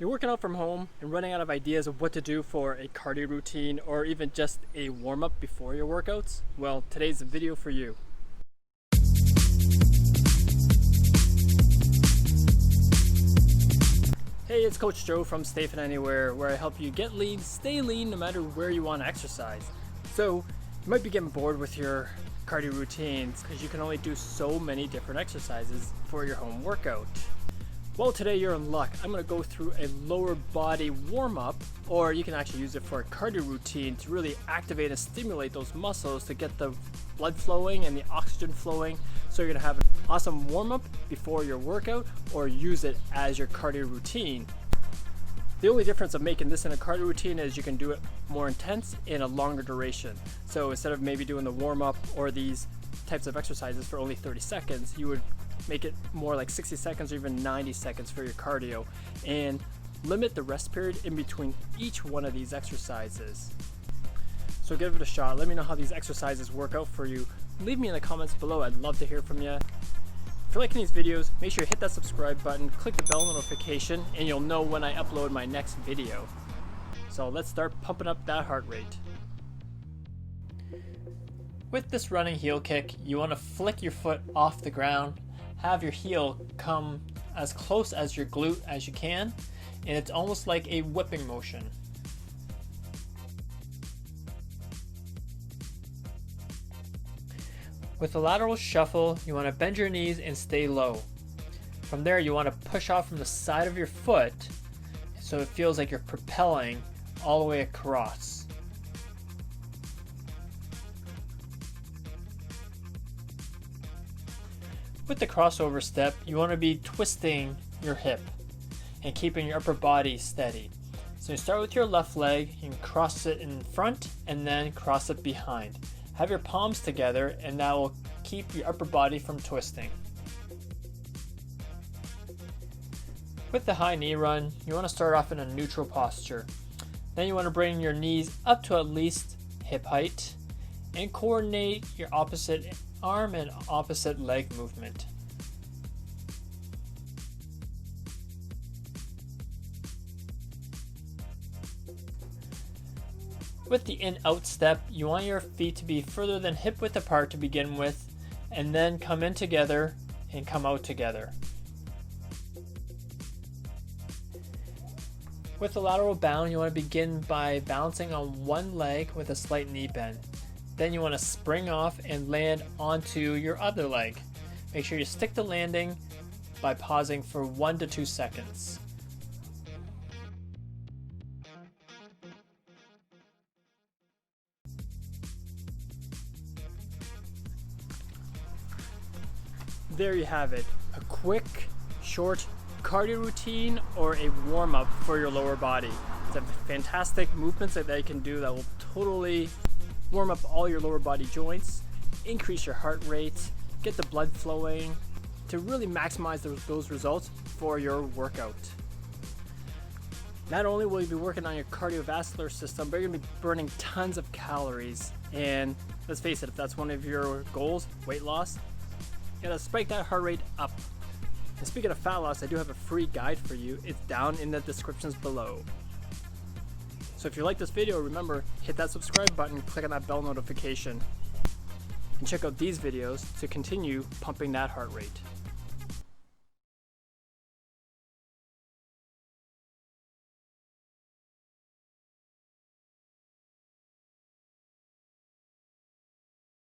You're working out from home and running out of ideas of what to do for a cardio routine or even just a warm-up before your workouts? Well, today's the video for you. Hey, it's Coach Joe from Stay Fit Anywhere, where I help you get lean, stay lean no matter where you want to exercise. So you might be getting bored with your cardio routines because you can only do so many different exercises for your home workout. Well, today you're in luck. I'm going to go through a lower body warm-up, or you can actually use it for a cardio routine to really activate and stimulate those muscles to get the blood flowing and the oxygen flowing. So you're going to have an awesome warm-up before your workout, or use it as your cardio routine. The only difference of making this in a cardio routine is you can do it more intense in a longer duration. So instead of maybe doing the warm-up or these types of exercises for only 30 seconds, you would make it more like 60 seconds or even 90 seconds for your cardio, and limit the rest period in between each one of these exercises. So give it a shot. Let me know how these exercises work out for you. Leave me in the comments below. I'd love to hear from you. If you're liking these videos, make sure you hit that subscribe button, click the bell notification, and you'll know when I upload my next video. So let's start pumping up that heart rate. With this running heel kick, you want to flick your foot off the ground, have your heel come as close as your glute as you can, and it's almost like a whipping motion. With the lateral shuffle, you want to bend your knees and stay low. From there, you want to push off from the side of your foot so it feels like you're propelling all the way across. With the crossover step, you want to be twisting your hip and keeping your upper body steady. So you start with your left leg, you can cross it in front and then cross it behind. Have your palms together, and that will keep your upper body from twisting. With the high knee run, you want to start off in a neutral posture. Then you want to bring your knees up to at least hip height and coordinate your opposite arm and opposite leg movement. With the in-out step, you want your feet to be further than hip width apart to begin with, and then come in together and come out together. With the lateral bound, you want to begin by balancing on one leg with a slight knee bend. Then you want to spring off and land onto your other leg. Make sure you stick the landing by pausing for 1 to 2 seconds. There you have it, a quick, short cardio routine or a warm-up for your lower body. It's a fantastic movements that you can do that will totally warm up all your lower body joints, increase your heart rate, get the blood flowing to really maximize those results for your workout. Not only will you be working on your cardiovascular system, but you're going to be burning tons of calories. And let's face it, if that's one of your goals, weight loss, you gotta spike that heart rate up. And speaking of fat loss, I do have a free guide for you. It's down in the descriptions below. So if you like this video, remember, hit that subscribe button, click on that bell notification, and check out these videos to continue pumping that heart rate.